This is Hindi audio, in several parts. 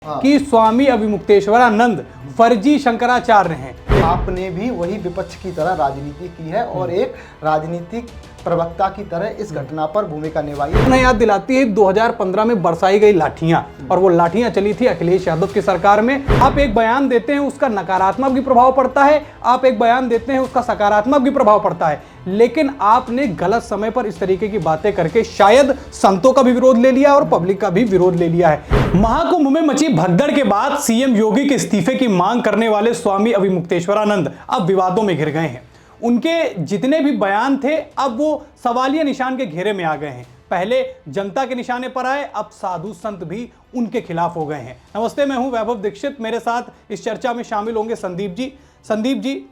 कि स्वामी अभिमुक्तेश्वरानंद फर्जी शंकराचार्य हैं। आपने भी वही विपक्ष की तरह राजनीति की है और एक राजनीतिक प्रवक्ता की तरह इस घटना पर भूमिका निभाई है। उन्हें याद दिलाती है 2015 में बरसाई गई लाठियां, और वो लाठियां चली थी अखिलेश यादव की सरकार में। आप एक बयान देते हैं उसका नकारात्मक भी प्रभाव पड़ता है, आप एक बयान देते हैं उसका सकारात्मक भी प्रभाव पड़ता है, लेकिन आपने गलत समय पर इस तरीके की बातें करके शायद संतों का भी विरोध ले लिया और पब्लिक का भी विरोध ले लिया है। महाकुंभ में मची भगदड़ के बाद सीएम योगी के इस्तीफे की मांग करने वाले स्वामी अभिमुक्तेश्वरानंद अब विवादों में घिर गए हैं। उनके जितने भी बयान थे अब वो सवालिया निशान के घेरे में आ गए हैं। पहले जनता के निशाने पर आए, अब साधु संत भी उनके खिलाफ हो गए हैं। नमस्ते, मैं हूं वैभव दीक्षित। मेरे साथ इस चर्चा में शामिल होंगे संदीप जी। संदीप जी,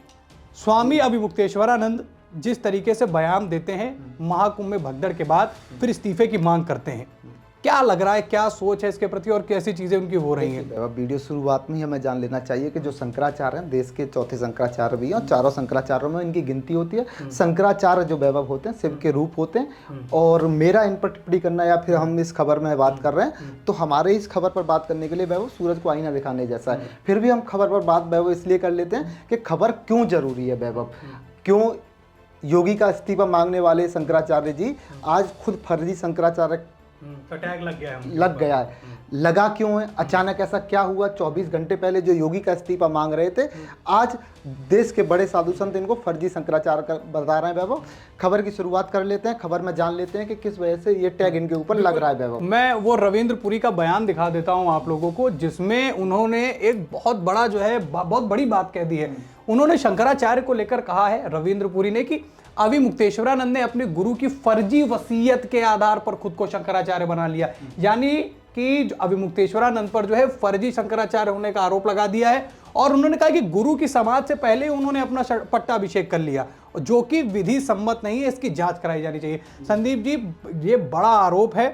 स्वामी अभिमुक्तेश्वरानंद जिस तरीके से बयान देते हैं महाकुंभ में भगदड़ के बाद, फिर इस्तीफे की मांग करते हैं, क्या लग रहा है, क्या सोच है इसके प्रति और कैसी चीजें उनकी हो रही हैं? वीडियो शुरुआत में ही हमें जान लेना चाहिए कि जो शंकराचार्य हैं देश के चौथे शंकराचार्य भी हैं और चारों शंकराचार्यों में इनकी गिनती होती है। शंकराचार्य जो वैभव होते हैं शिव के रूप होते हैं, और मेरा इन पर टिप्पणी करना या फिर हम इस खबर में बात कर रहे हैं तो हमारे इस खबर पर बात करने के लिए वैभव सूरज को आईना दिखाने जैसा है। फिर भी हम खबर पर बात वैभव इसलिए कर लेते हैं कि खबर क्यों जरूरी है वैभव, क्यों योगी का इस्तीफा मांगने वाले शंकराचार्य जी आज खुद फर्जी शंकराचार्य टैग लग गया है। लगा क्यों है, अचानक ऐसा क्या हुआ? 24 घंटे पहले जो योगी का इस्तीफा मांग रहे थे, आज देश के बड़े साधु संत इनको फर्जी शंकराचार्य का बता रहे हैं। वैभव, खबर की शुरुआत कर लेते हैं, खबर में जान लेते हैं कि किस वजह से ये टैग इनके ऊपर लग रहा है। वैभव, मैं वो रविंद्रपुरी का बयान दिखा देता हूं आप लोगों को, जिसमें उन्होंने एक बहुत बड़ा जो है बहुत बड़ी बात कह दी है। उन्होंने शंकराचार्य को लेकर कहा है रविंद्रपुरी ने कि अभिमुक्तेश्वरानंद ने अपने गुरु की फर्जी वसीयत के आधार पर खुद को शंकराचार्य बना लिया, यानी कि अभिमुक्तेश्वरानंद पर जो है फर्जी शंकराचार्य होने का आरोप लगा दिया है। और उन्होंने कहा कि गुरु की समाज से पहले उन्होंने अपना पट्टाभिषेक कर लिया, जो कि विधि सम्मत नहीं है, इसकी जांच कराई जानी चाहिए। संदीप जी, ये बड़ा आरोप है,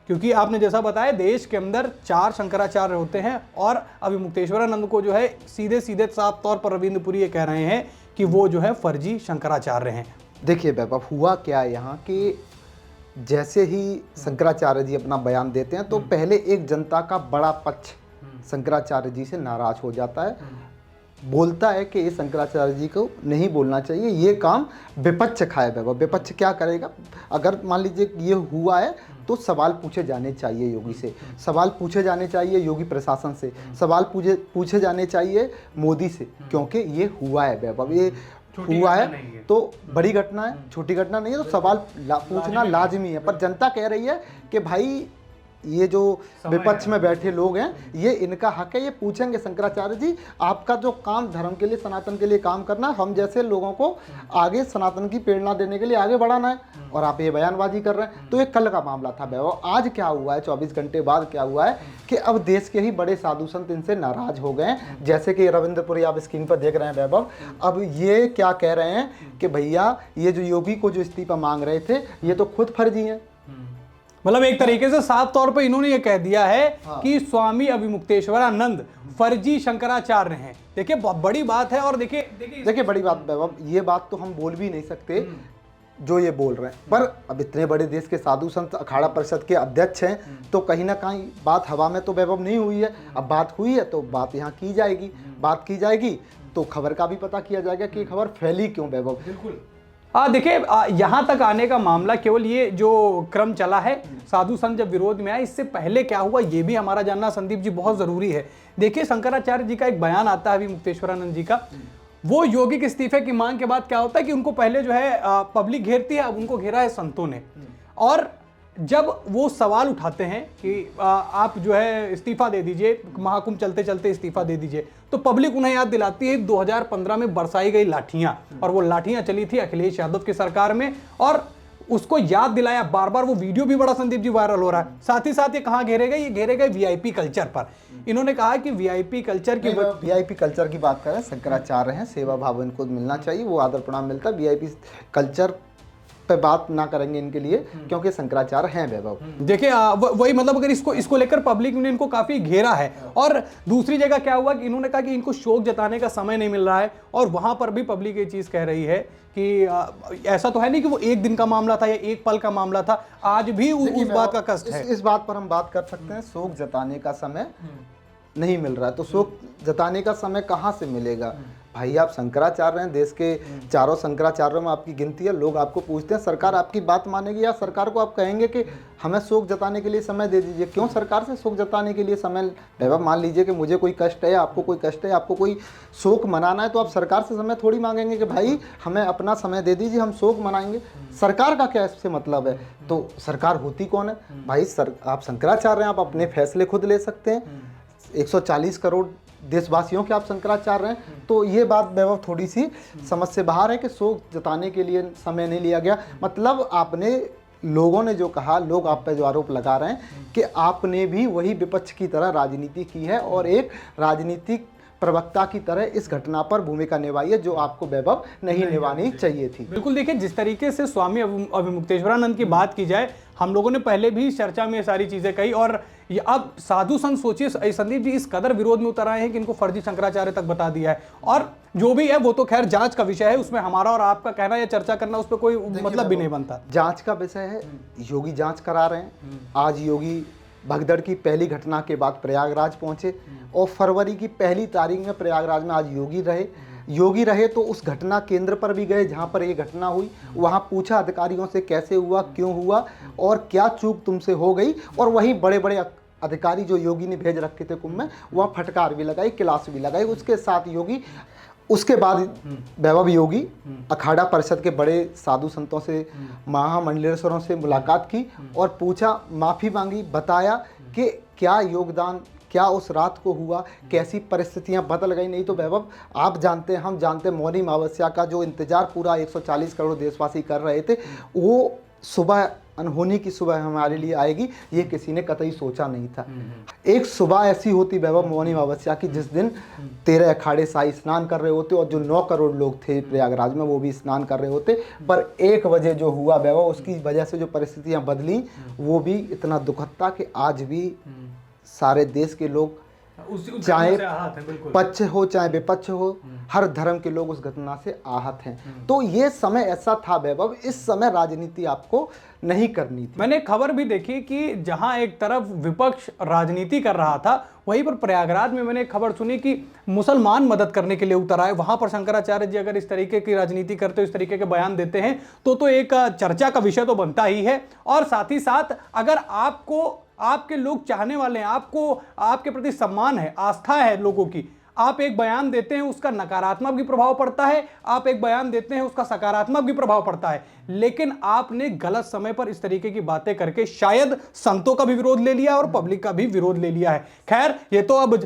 क्योंकि आपने जैसा बताया देश के अंदर 4 शंकराचार्य होते हैं और अभिमुक्तेश्वरानंद को जो है सीधे सीधे साफ तौर पर रविंद्रपुरी ये कह रहे हैं कि वो जो है फर्जी शंकराचार्य हैं। देखिए वैभव, हुआ क्या है यहाँ कि जैसे ही शंकराचार्य जी अपना बयान देते हैं तो पहले एक जनता का बड़ा पक्ष शंकराचार्य जी से नाराज हो जाता है, बोलता है कि ये शंकराचार्य जी को नहीं बोलना चाहिए, ये काम विपक्ष खाए। वैभव, विपक्ष क्या करेगा? अगर मान लीजिए ये हुआ है तो सवाल पूछे जाने चाहिए योगी से, सवाल पूछे जाने चाहिए योगी प्रशासन से, सवाल पूछे जाने चाहिए मोदी से, क्योंकि ये हुआ है। वैभव, ये हुआ है तो बड़ी घटना है, छोटी घटना नहीं है, तो सवाल पूछना लाजमी है। पर जनता कह रही है कि भाई ये जो विपक्ष में बैठे लोग हैं ये इनका हक है, ये पूछेंगे शंकराचार्य जी, आपका जो काम धर्म के लिए सनातन के लिए काम करना, हम जैसे लोगों को आगे सनातन की प्रेरणा देने के लिए आगे बढ़ाना है, और आप ये बयानबाजी कर रहे हैं। तो ये कल का मामला था वैभव। आज क्या हुआ है, 24 घंटे बाद क्या हुआ है कि अब देश के ही बड़े साधु संत इनसे नाराज हो गए हैं। जैसे कि रविंद्रपुरी आप स्क्रीन पर देख रहे हैं वैभव, अब ये क्या कह रहे हैं कि भैया ये जो योगी को जो इस्तीफा मांग रहे थे ये तो खुद फर्जी हैं। मतलब एक तरीके से साफ तौर पे इन्होंने ये कह दिया है कि स्वामी अभिमुक्तेश्वरानंद फर्जी शंकराचार्य हैं। देखिए बहुत बड़ी बात है, और देखिए बड़ी बात वैभव, ये बात तो हम बोल भी नहीं सकते जो ये बोल रहे हैं, पर अब इतने बड़े देश के साधु संत अखाड़ा परिषद के अध्यक्ष हैं तो कहीं ना कहीं बात हवा में तो वैभव नहीं हुई है। अब बात हुई है तो बात यहाँ की जाएगी, बात की जाएगी तो खबर का भी पता किया जाएगा कि खबर फैली क्यों। वैभव, बिल्कुल देखिए यहाँ तक आने का मामला केवल ये जो क्रम चला है, साधु संत जब विरोध में आए, इससे पहले क्या हुआ ये भी हमारा जानना संदीप जी बहुत जरूरी है। देखिए शंकराचार्य जी का एक बयान आता है अभिमुक्तेश्वरानंद जी का, वो योगी के इस्तीफे की मांग के बाद क्या होता है कि उनको पहले जो है पब्लिक घेरती है, अब उनको घेरा है संतों ने। और जब वो सवाल उठाते हैं कि आप जो है इस्तीफा दे दीजिए, महाकुंभ चलते चलते इस्तीफा दे दीजिए, तो पब्लिक उन्हें याद दिलाती है 2015 में बरसाई गई लाठियां, और वो लाठियां चली थी अखिलेश यादव की सरकार में, और उसको याद दिलाया बार बार। वो वीडियो भी बड़ा संदीप जी वायरल हो रहा है। साथ ही साथ ये कहाँ घेरे गए? ये घेरे गए वीआईपी कल्चर पर। इन्होंने कहा कि वीआईपी कल्चर की बात करें, शंकराचार्य हैं, सेवा भाव इनको मिलना चाहिए, वो आदर प्रणाम मिलता है। वीआईपी कल्चर पे बात ना करेंगे इनके लिए, क्योंकि शंकराचार्य हैं वैभव। देखिए वही मतलब अगर इसको लेकर पब्लिक ने इनको काफी घेरा है। और दूसरी जगह क्या हुआ कि इन्होंने कहा कि इनको शोक जताने का समय नहीं मिल रहा है, और वहां पर भी पब्लिक ये चीज कह रही है कि ऐसा तो है नहीं कि वो एक दिन का मामला था या एक पल का मामला था, आज भी उस बात का कष्ट है। इस बात पर हम बात कर सकते हैं, शोक जताने का समय नहीं मिल रहा है, तो शोक जताने का समय कहाँ से मिलेगा? भाई आप शंकराचार्य हैं, देश के चारों शंकराचार्यों में आपकी गिनती है, लोग आपको पूछते हैं, सरकार आपकी बात मानेगी या सरकार को आप कहेंगे कि हमें शोक जताने के लिए समय दे दीजिए? क्यों सरकार से शोक जताने के लिए समय? वैभव मान लीजिए कि मुझे कोई कष्ट है, आपको कोई कष्ट है, आपको कोई शोक मनाना है, तो आप सरकार से समय थोड़ी मांगेंगे कि भाई हमें अपना समय दे दीजिए, हम शोक मनाएंगे। सरकार का क्या इससे मतलब है? तो सरकार होती कौन है भाई? आप शंकराचार्य हैं, आप अपने फैसले खुद ले सकते हैं। 140 करोड़ देशवासियों के आप शंकराचार्य हैं, तो ये बात वैभव थोड़ी सी समझ से बाहर है कि शोक जताने के लिए समय नहीं लिया गया। मतलब आपने, लोगों ने जो कहा, लोग आप पे जो आरोप लगा रहे हैं कि आपने भी वही विपक्ष की तरह राजनीति की है और एक राजनीतिक प्रवक्ता की तरह इस घटना पर भूमिका निभाई है, जो आपको वैभव नहीं निभानी चाहिए थी। बिल्कुल, देखिए जिस तरीके से स्वामी अभिमुक्तेश्वरानंद की बात की जाए, हम लोगों ने पहले भी चर्चा में ये सारी चीजें कही, और ये अब साधु संत सोचिए संदीप जी इस कदर विरोध में उतर आए हैं कि इनको फर्जी शंकराचार्य तक बता दिया है। और जो भी है वो तो खैर जांच का विषय है, उसमें हमारा और आपका कहना या चर्चा करना उस पर कोई मतलब भी नहीं बनता। जांच का विषय है, योगी जांच करा रहे हैं। आज योगी भगदड़ की पहली घटना के बाद प्रयागराज पहुंचे और फरवरी की पहली तारीख में प्रयागराज में आज योगी रहे तो उस घटना केंद्र पर भी गए जहां पर ये घटना हुई। वहां पूछा अधिकारियों से कैसे हुआ, क्यों हुआ और क्या चूक तुमसे हो गई। और वहीं बड़े बड़े अधिकारी जो योगी ने भेज रखे थे कुंभ में, वहां फटकार भी लगाई, क्लास भी लगाई। उसके साथ योगी, उसके बाद वैभव योगी अखाड़ा परिषद के बड़े साधु संतों से, महामंडलेश्वरों से मुलाकात की और पूछा, माफ़ी मांगी, बताया कि क्या योगदान, क्या उस रात को हुआ, कैसी परिस्थितियां बदल गई। नहीं तो वैभव आप जानते हैं, हम जानते हैं, मौनी अमावस्या का जो इंतजार पूरा 140 करोड़ देशवासी कर रहे थे, वो सुबह अनहोनी की सुबह हमारे लिए आएगी, ये किसी ने कतई सोचा नहीं था। एक सुबह ऐसी होती वैभव मौनी अमावस्या की, जिस दिन 13 अखाड़े शाही स्नान कर रहे होते और जो 9 करोड़ लोग थे प्रयागराज में वो भी स्नान कर रहे होते। पर 1 बजे जो हुआ वैभव, उसकी वजह से जो परिस्थितियां बदली वो भी इतना दुखद था कि आज भी सारे देश के लोग, चाहे पक्ष हो चाहे विपक्ष हो, हर धर्म के लोग उस घटना से आहत हैं। तो ये समय ऐसा था वैभव, इस समय राजनीति आपको नहीं करनी थी। मैंने खबर भी देखी कि जहां एक तरफ विपक्ष राजनीति कर रहा था, वहीं पर प्रयागराज में मैंने खबर सुनी कि मुसलमान मदद करने के लिए उतर आए। वहां पर शंकराचार्य जी अगर इस तरीके की राजनीति करते हो, इस तरीके के बयान देते हैं, तो एक चर्चा का विषय तो बनता ही है। और साथ ही साथ अगर आपको, आपके लोग चाहने वाले हैं, आपको आपके प्रति सम्मान है, आस्था है लोगों की, आप एक बयान देते हैं उसका नकारात्मक भी प्रभाव पड़ता है, आप एक बयान देते हैं उसका सकारात्मक भी प्रभाव पड़ता है। लेकिन आपने गलत समय पर इस तरीके की बातें करके शायद संतों का भी विरोध ले लिया और पब्लिक का भी विरोध ले लिया है। खैर, ये तो अब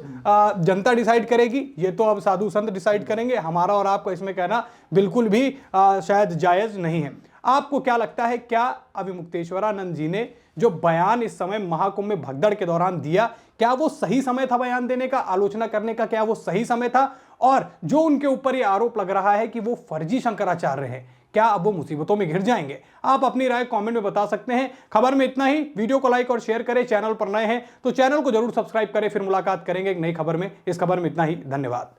जनता डिसाइड करेगी, ये तो अब साधु संत डिसाइड करेंगे। हमारा और आपका इसमें कहना बिल्कुल भी शायद जायज नहीं है। आपको क्या लगता है, क्या अभिमुक्तेश्वरानंद जी ने जो बयान इस समय महाकुंभ में भगदड़ के दौरान दिया, क्या वो सही समय था बयान देने का, आलोचना करने का? क्या वो सही समय था? और जो उनके ऊपर ये आरोप लग रहा है कि वो फर्जी शंकराचार्य हैं, क्या अब वो मुसीबतों में घिर जाएंगे? आप अपनी राय कमेंट में बता सकते हैं। खबर में इतना ही। वीडियो को लाइक और शेयर करें। चैनल पर नए हैं तो चैनल को जरूर सब्सक्राइब करें। फिर मुलाकात करेंगे एक नई खबर में। इस खबर में इतना ही। धन्यवाद।